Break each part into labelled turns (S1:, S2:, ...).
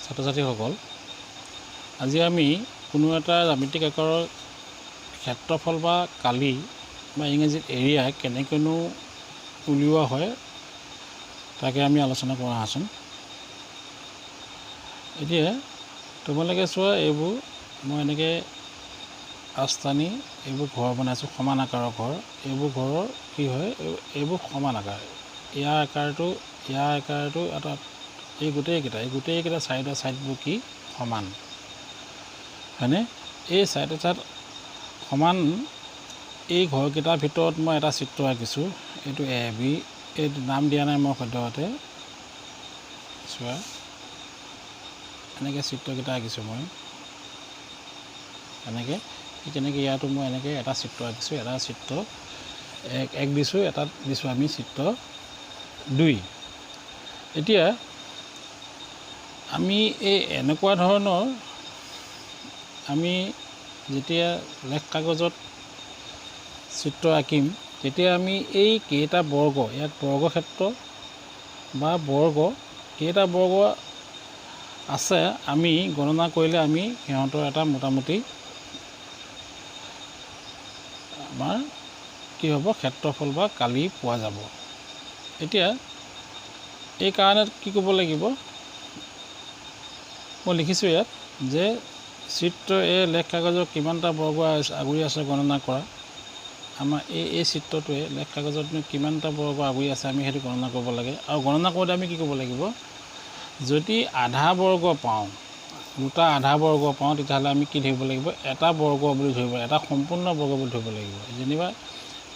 S1: ছাত্ৰ ছাত্ৰীসকল, আজি আমি কোনো এটা জ্যামিতিক আকাৰৰ ক্ষেত্ৰফল বা কালি বা ইংৰাজীত এৰিয়া কেনেকৈনো উলিওৱা হয় তাকে আমি আলোচনা কৰা আছোন। এতিয়া তোমালোকে চোৱা, এইবোৰ মই এনেকৈ আস্তানি এইবোৰ ঘৰ বনাইছোঁ, সমান আকাৰৰ ঘৰ। এইবোৰ ঘৰৰ কি হয়, এইবোৰ সমান আকাৰ। ইয়াৰ আকাৰটো এটা, এই গোটেইকেইটা ছাইডবোৰ কি সমান, হয়নে? এই ছাইডে ছাইড সমান এই ঘৰকেইটাৰ ভিতৰত মই এটা চিত্ৰ আঁকিছোঁ। এইটো এ বি, এইটো নাম দিয়া নাই মই সদ্যহতে। চোৱা, এনেকৈ চিত্ৰকেইটা আঁকিছোঁ মই, এনেকৈ তেনেকৈ ইয়াতো মই এনেকৈ এটা চিত্ৰ আঁকিছোঁ। এটা চিত্ৰ এক দিছোঁ, এটাত দিছোঁ আমি চিত্ৰ 2। এতিয়া আমি এই এনেকুৱা ধৰণৰ আমি যেতিয়া লেখ কাগজত চিত্ৰ আঁকিম, তেতিয়া আমি এই কেইটা বৰ্গ, ইয়াত বৰ্গক্ষেত্ৰ বা কেইটা বৰ্গ আছে আমি গণনা কৰিলে আমি সিহঁতৰ এটা মোটামুটি আমাৰ কি হ'ব, ক্ষেত্ৰফল বা কালি পোৱা যাব। এতিয়া এই কাৰণে কি ক'ব লাগিব, মই লিখিছোঁ ইয়াত যে চিত্ৰ লেখ কাগজৰ কিমানটা বৰ্গ আগুৰি আছে গণনা কৰা। আমাৰ এই চিত্ৰটোৱে লেখ কাগজত কিমানটা বৰ্গ আগুৰি আছে আমি সেইটো গণনা কৰিব লাগে। আৰু গণনা কৰোঁতে আমি কি কৰিব লাগিব, যদি আধা বৰ্গ পাওঁ, দুটা আধা বৰ্গ পাওঁ, তেতিয়াহ'লে আমি কি ধৰিব লাগিব, এটা বৰ্গ বুলি ধৰিব, এটা সম্পূৰ্ণ বৰ্গ বুলি ধৰিব লাগিব। যেনিবা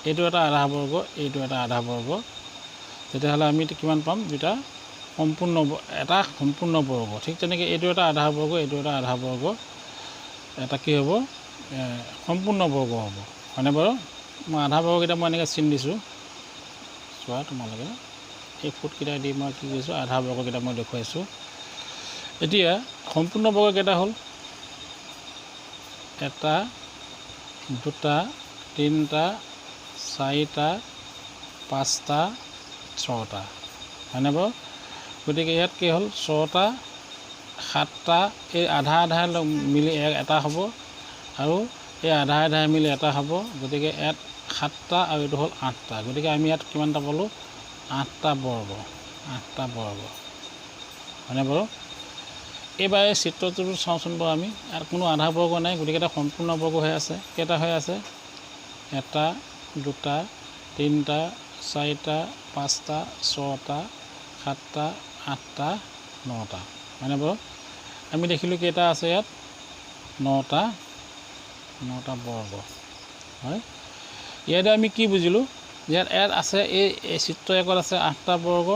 S1: এইটো এটা আধা বৰ্গ, এইটো এটা আধা বৰ্গ, তেতিয়াহ'লে আমি কিমান পাম, এটা সম্পূৰ্ণ বৰ্গ। ঠিক তেনেকৈ এইটো এটা আধা বৰ্গ, এইটো এটা আধা বৰ্গ, এটা কি হ'ব, সম্পূৰ্ণ বৰ্গ হ'ব, হয়নে বাৰু? মই আধা বৰ্গকেইটা মই এনেকৈ চিন দিছোঁ। চোৱা তোমালোকে, এই ফুটকেইটা দি মই কি কৰিছোঁ, আধা বৰ্গকেইটা মই দেখুৱাইছোঁ। এতিয়া সম্পূৰ্ণ বৰ্গ কেইটা হ'ল, 1 2 3 4 5 6টা, হয়নে বাৰু? গতিকে ইয়াত কি হ'ল, 6টা 7টা, এই আধা মিলি এটা হ'ব, আৰু এই আধা মিলি এটা হ'ব। গতিকে ইয়াত 7টা আৰু এইটো হ'ল 8টা। গতিকে আমি ইয়াত কিমানটা পালোঁ, 8টা বৰ্গ, হয়নে বাৰু? এইবাৰ এই চিত্ৰটো চাওঁচোন বাৰু আমি, ইয়াত কোনো আধা বৰ্গ নাই, গতিকে এটা সম্পূৰ্ণ বৰ্গ হৈ আছে। কেইটা হৈ আছে, 1 2 3 4 5 6 7 8 9টা, হয়নে বাৰু? আমি দেখিলোঁ কেইটা আছে ইয়াত, 9টা বৰ্গ, হয়। ইয়াতে আমি কি বুজিলোঁ, ইয়াত আছে এই চিত্ৰ 1ত আছে 8টা বৰ্গ,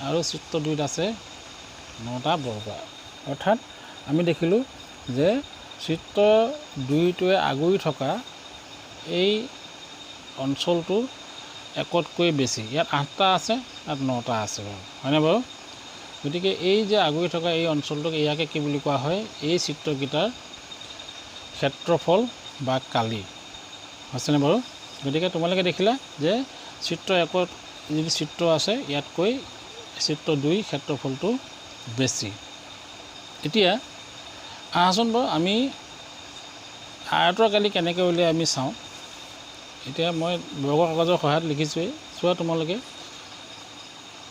S1: আৰু চিত্ৰ 2ত আছে 9টা বৰ্গ। অৰ্থাৎ আমি দেখিলোঁ যে চিত্ৰ 2টোৱে আগুৰি থকা এই অঞ্চলটো 1তকৈ বেছি। ইয়াত 8টা আছে, ইয়াত 9টা আছে বাৰু, হয়নে বাৰু? গতিকে এই যে আগুৰি থকা এই অঞ্চলটোক ইয়াকে কি বুলি কোৱা হয়, এই চিত্ৰকেইটাৰ ক্ষেত্ৰফল বা কালি, হৈছেনে বাৰু? গতিকে তোমালোকে দেখিলা যে চিত্ৰ 1ত যিটো চিত্ৰ আছে, ইয়াতকৈ চিত্ৰ 2 ক্ষেত্ৰফলটো বেছি। এতিয়া আহাচোন বাৰু আমি আয়তৰ কালি কেনেকৈ উলিয়াই আমি চাওঁ। এতিয়া মই বৰ্গ কাগজৰ সহায়ত লিখিছোঁৱেই, চোৱা তোমালোকে,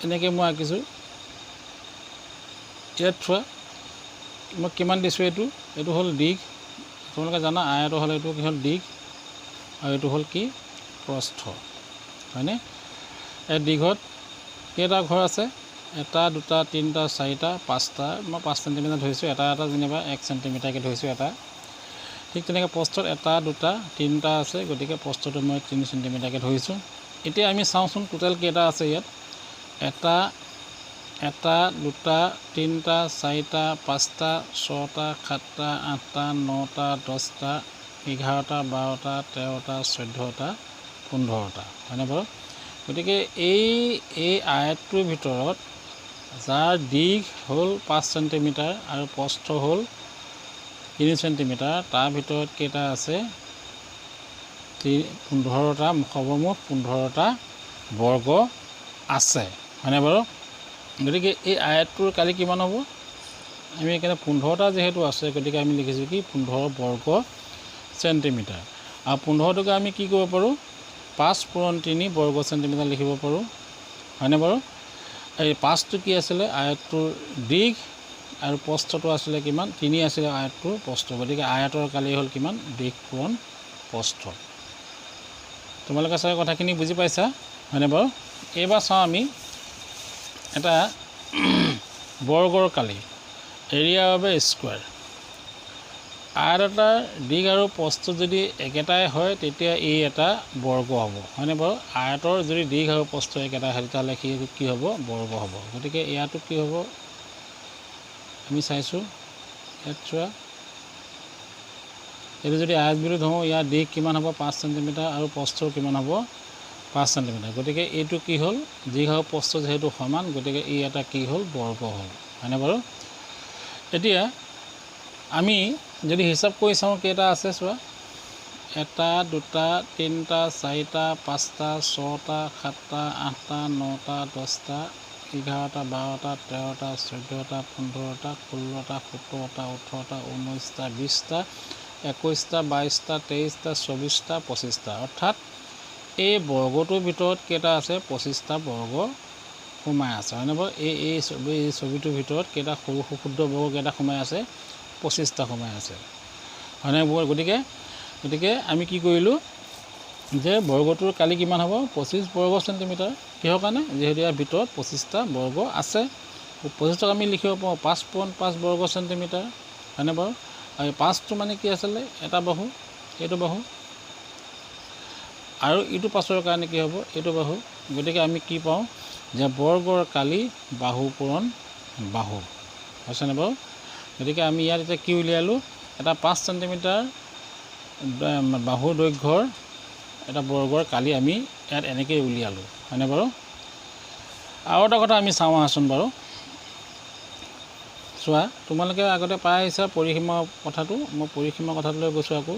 S1: এনেকৈ মই আঁকিছোঁ। ইয়াত চোৱা মই কিমান দিছোঁ, এইটো হ'ল দিশ। তোমালোকে জানা আয়ত হ'লে এইটো কি হ'ল, দিশ, আৰু এইটো হ'ল কি, প্ৰস্থ, হয়নে? এই দীঘত কেইটা ঘৰ আছে, 1 2 3 4 5টা, মই 5 চেণ্টিমিটাৰ ধৰিছোঁ, এটা যেনিবা 1 চেণ্টিমিটাৰকৈ ধৰিছোঁ এটা। ঠিক তেনেকৈ প্ৰস্থত 1 2 3টা আছে, গতিকে প্ৰস্থটো মই 3 চেণ্টিমিটাৰকৈ ধৰিছোঁ। এতিয়া আমি চাওঁচোন টোটেল কেইটা আছে ইয়াত, 1 2 3 4 5 6 7 8 9 10 11 12 13 14 15টা, হয়নে বাৰু? গতিকে এই আয়তটোৰ ভিতৰত যাৰ দিশ হ'ল 5 চেণ্টিমিটাৰ আৰু প্ৰস্থ হ'ল 3 চেণ্টিমিটাৰ, তাৰ ভিতৰত কেইটা আছে, 15টা, সৰ্বমুঠ 15টা বৰ্গ আছে, হয়নে বাৰু? গতিকে এই আয়তটোৰ কালি কিমান হ'ব, আমি এখানে 15টা যেহেতু আছে গতিকে আমি লিখিছোঁ কি 15 বৰ্গ চেণ্টিমিটাৰ আৰু 15টোকে আমি কি কৰিব পাৰোঁ 5 × 3 বৰ্গ চেণ্টিমিটাৰ লিখিব পাৰোঁ হয়নে বাৰু এই 5টো কি আছিলে আয়তটোৰ দিশ আৰু প্ৰস্থটো আছিলে কিমান 3 আছিলে আয়তটোৰ প্ৰস্থ গতিকে আয়তৰ কালি হ'ল কিমান দিশ পূৰণ প্ৰস্থ তোমালোকে চাগে কথাখিনি বুজি পাইছা হয়নে বাৰু এইবাৰ চাওঁ আমি এটা বৰ্গৰ কালি এৰিয়া অফ এ স্কোৱাৰ আয়ত এটাৰ দিশ আৰু প্ৰস্থ যদি একেটাই হয় তেতিয়া এই এটা বৰ্গ হ'ব হয়নে বাৰু আয়তৰ যদি দিশ আৰু প্ৰস্থ একেটাই হয় তেতিয়াহ'লে কি হ'ব বৰ্গ হ'ব গতিকে ইয়াতো কি হ'ব আমি চাইছোঁ ইয়াত চোৱা এইটো যদি আয়ত বুলি ধৰোঁ ইয়াৰ দিশ কিমান হ'ব 5 চেণ্টিমিটাৰ আৰু প্ৰস্থ কিমান হ'ব 5 চেণ্টিমিটাৰ গতিকে এইটো কি হ'ল দিশ আৰু প্ৰস্থ যেহেতু সমান গতিকে এই এটা কি হ'ল বৰ্গ হ'ল হয়নে বাৰু এতিয়া আমি যদি হিচাপ কৰি চাওঁ কেইটা আছে চোৱা 1 2 3 4 5 6 7 8 9 10 11 12 13 14 15 16 17 18 19 20 21 22 23 24 25 অৰ্থাৎ এই বৰ্গটোৰ ভিতৰত কেইটা আছে 25টা বৰ্গ সোমাই আছে হয়নে বাৰু এই ছবিটোৰ ভিতৰত কেইটা সৰু ক্ষুদ্ৰ বৰ্গ কেইটা সোমাই আছে 25টা সোমাই আছে হয়নে গতিকে আমি কি কৰিলোঁ যে বৰ্গটোৰ কালি কিমান হ'ব 25 বৰ্গ চেণ্টিমিটাৰ কিহৰ কাৰণে যিহেতু ইয়াৰ ভিতৰত 25টা বৰ্গ আছে 25ক আমি লিখিব পাৰোঁ 5.5 বৰ্গ চেণ্টিমিটাৰ হয়নে বাৰু আৰু 5টো মানে কি আছিলে এটা বাহু এইটো বাহু আৰু ইটো পাছৰ কাৰণে কি হ'ব এইটো বাহু গতিকে আমি কি পাওঁ যে বৰ্গৰ কালি বাহু পূৰণ বাহু হৈছেনে বাৰু গতিকে আমি ইয়াত এতিয়া কি উলিয়ালোঁ এটা 5 চেণ্টিমিটাৰ বাহুৰ দৈৰ্ঘ্যৰ এটা বৰ্গৰ কালি আমি ইয়াত এনেকৈ উলিয়ালোঁ হয়নে বাৰু আৰু এটা কথা আমি চাওঁ আহাচোন বাৰু চোৱা তোমালোকে আগতে পাই আহিছা পৰিসীমা কথাটো মই পৰিসীমা কথাটোলৈ গৈছোঁ আকৌ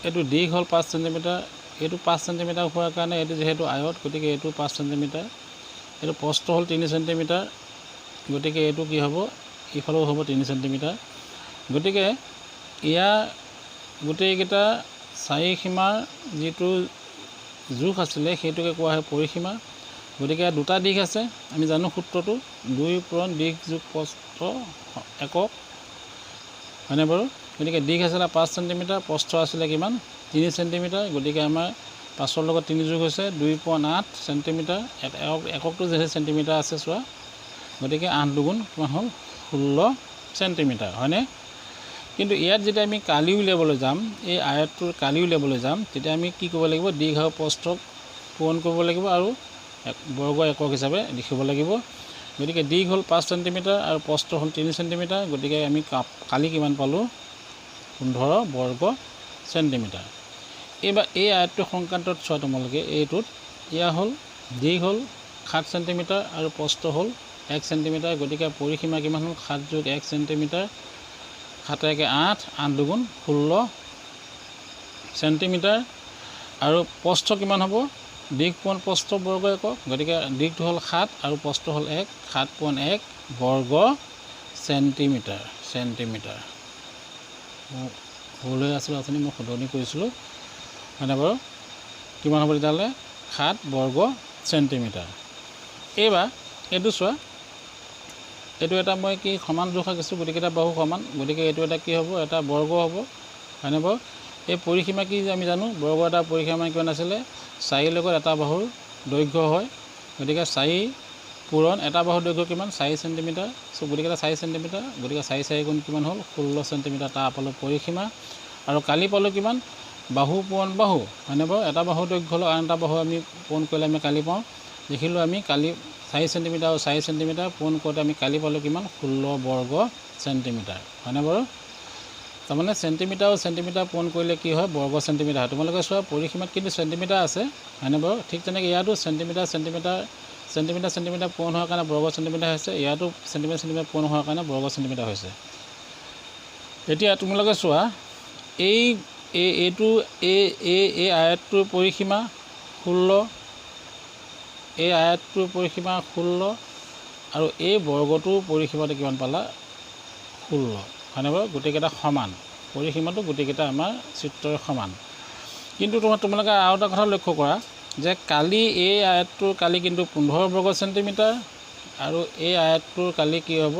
S1: এইটো দিশ হ'ল 5 চেণ্টিমিটাৰ এইটো 5 চেণ্টিমিটাৰ হোৱাৰ কাৰণে এইটো যিহেতু আয়ত গতিকে এইটো 5 চেণ্টিমিটাৰ এইটো প্ৰস্থ হ'ল 3 চেণ্টিমিটাৰ গতিকে এইটো কি হ'ব ইফালেও হ'ব 3 চেণ্টিমিটাৰ গতিকে ইয়াৰ গোটেইকেইটা চাৰিসীমাৰ যিটো জোখ আছিলে সেইটোকে কোৱা হয় পৰিসীমা গতিকে দুটা দিশ আছে আমি জানো সূত্ৰটো 2 পূৰণ দিশ যোগ প্ৰস্থ একক হয়নে বাৰু গতিকে দিশ আছিলে 5 চেণ্টিমিটাৰ প্ৰস্থ আছিলে কিমান 3 চেণ্টিমিটাৰ গতিকে আমাৰ 5ৰ লগত 3 যোগ হৈছে 2.8 চেণ্টিমিটাৰ এককটো যিহেতু চেণ্টিমিটাৰ আছে চোৱা গতিকে 8 দুগুণ কিমান হ'ল 16 চেণ্টিমিটাৰ হয়নে কিন্তু ইয়াত যেতিয়া আমি কালি উলিয়াবলৈ যাম এই আয়তটোৰ কালি উলিয়াবলৈ যাম তেতিয়া আমি কি কৰিব লাগিব দিশ আৰু প্ৰস্থক পূৰণ কৰিব লাগিব আৰু বৰ্গ একক হিচাপে লিখিব লাগিব গতিকে দিশ হ'ল 5 চেণ্টিমিটাৰ আৰু প্ৰস্থ হ'ল 3 চেণ্টিমিটাৰ গতিকে আমি কালি কিমান পালোঁ 15 বৰ্গ চেণ্টিমিটাৰ এইবাৰ এই আয়তটোৰ সংক্ৰান্তত চোৱা তোমালোকে এইটোত ইয়াৰ হ'ল দিশ হ'ল 7 চেণ্টিমিটাৰ আৰু প্ৰস্থ হ'ল 1 চেণ্টিমিটাৰ গতিকে পৰিসীমা কিমান হ'ল 7 যোগ 1 চেণ্টিমিটাৰ 7 একে 8 8 দুগুণ 16 চেণ্টিমিটাৰ আৰু প্ৰস্থ কিমান হ'ব দিশ পূৰণ প্ৰস্থ বৰ্গ একক গতিকে দিশটো হ'ল 7 আৰু প্ৰস্থ হ'ল 1 7.1 বৰ্গ চেণ্টিমিটাৰ ভুল হৈ আছিলোঁ অথনি মই শুধৰণি কৰিছিলোঁ হয়নে বাৰু কিমান হ'ব তেতিয়াহ'লে 7 বৰ্গ চেণ্টিমিটাৰ এইবাৰ এইটো চোৱা এইটো এটা মই কি সমান জোখ আঁকিছোঁ গোটেইকেইটা বাহু সমান গতিকে এইটো এটা কি হ'ব এটা বৰ্গ হ'ব হয়নে বাৰু এই পৰিসীমা কি আমি জানো বৰ্গ এটা পৰিসীমা কিমান আছিলে 4 লগত এটা বাহুৰ দৈৰ্ঘ্য হয় গতিকে 4 পূৰণ এটা বাহুৰ দৈৰ্ঘ্য কিমান 4 চেণ্টিমিটাৰ গোটেইকেইটা 4 চেণ্টিমিটাৰ গতিকে 4 গুণ কিমান হ'ল 16 চেণ্টিমিটাৰ তাৰ পালোঁ পৰিসীমা আৰু কালি পালোঁ কিমান বাহু পূৰণ বাহু হয়নে বাৰু এটা বাহুৰ দৈৰ্ঘ্য হ'লেও আন এটা বাহু আমি পূৰণ কৰিলে আমি কালি পাওঁ দেখিলোঁ আমি কালি 4 চেণ্টিমিটাৰ আৰু 4 চেণ্টিমিটাৰ পূৰণ কৰোঁতে আমি কালি পালোঁ কিমান 16 বৰ্গ চেণ্টিমিটাৰ হয়নে বাৰু তাৰমানে চেণ্টিমিটাৰ আৰু চেণ্টিমিটাৰ পূৰণ কৰিলে কি হয় বৰ্গ চেণ্টিমিটাৰ হয় তোমালোকে চোৱা পৰিসীমাত কিন্তু চেণ্টিমিটাৰ আছে হয়নে বাৰু ঠিক তেনেকৈ ইয়াতো চেণ্টিমিটাৰ পূৰণ হোৱাৰ কাৰণে বৰ্গ চেণ্টিমিটাৰ হৈছে ইয়াতো চেণ্টিমিটাৰ পূৰণ হোৱাৰ কাৰণে বৰ্গ চেণ্টিমিটাৰ হৈছে এতিয়া তোমালোকে চোৱা এইটো এই আয়তটোৰ পৰিসীমা 16 এই আয়তটোৰ পৰিসীমা 16 আৰু এই বৰ্গটোৰ পৰিসীমাটো কিমান পালা 16 হয়নে বাৰু গোটেইকেইটা সমান পৰিসীমাটো গোটেইকেইটা আমাৰ চিত্ৰৰ সমান কিন্তু তোমালোকে আৰু এটা কথা লক্ষ্য কৰা যে কালি এই আয়তটোৰ কালি কিন্তু 15 বৰ্গ চেণ্টিমিটাৰ আৰু এই আয়তটোৰ কালি কি হ'ব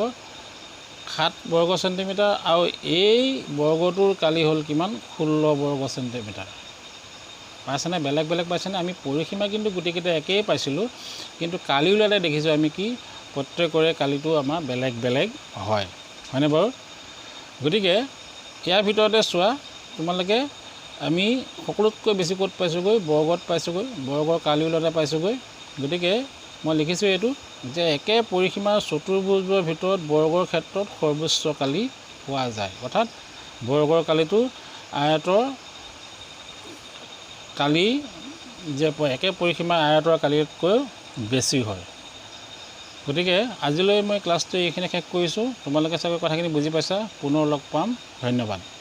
S1: 7 বৰ্গ চেণ্টিমিটাৰ আৰু এই বৰ্গটোৰ কালি হ'ল কিমান 16 বৰ্গ চেণ্টিমিটাৰ পাইছেনে বেলেগ বেলেগ পাইছেনে আমি পৰিসীমা কিন্তু গোটেইকেইটা একেই পাইছিলোঁ কিন্তু কালি ওলালে দেখিছোঁ আমি কি প্ৰত্যেকৰে কালিটো আমাৰ বেলেগ বেলেগ হয়নে বাৰু গতিকে ইয়াৰ ভিতৰতে চোৱা তোমালোকে আমি সকলোতকৈ বেছি ক'ত পাইছোঁগৈ বৰ্গত পাইছোঁগৈ বৰ্গৰ কালি ওলাতে পাইছোঁগৈ গতিকে মই লিখিছোঁ এইটো যে একে পৰিসীমাৰ চতুৰ্ভুজৰ ভিতৰত বৰ্গৰ ক্ষেত্ৰত সৰ্বোচ্চ কালি পোৱা যায় অৰ্থাৎ বৰ্গৰ কালিটো আয়তৰ কালি যে একে পৰিসীমাৰ আয়তৰ কালিতকৈ বেছি হয় গতিকে আজিলৈ মই ক্লাছটো এইখিনি শেষ কৰিছোঁ তোমালোকে চাগৈ কথাখিনি বুজি পাইছা পুনৰ লগ পাম ধন্যবাদ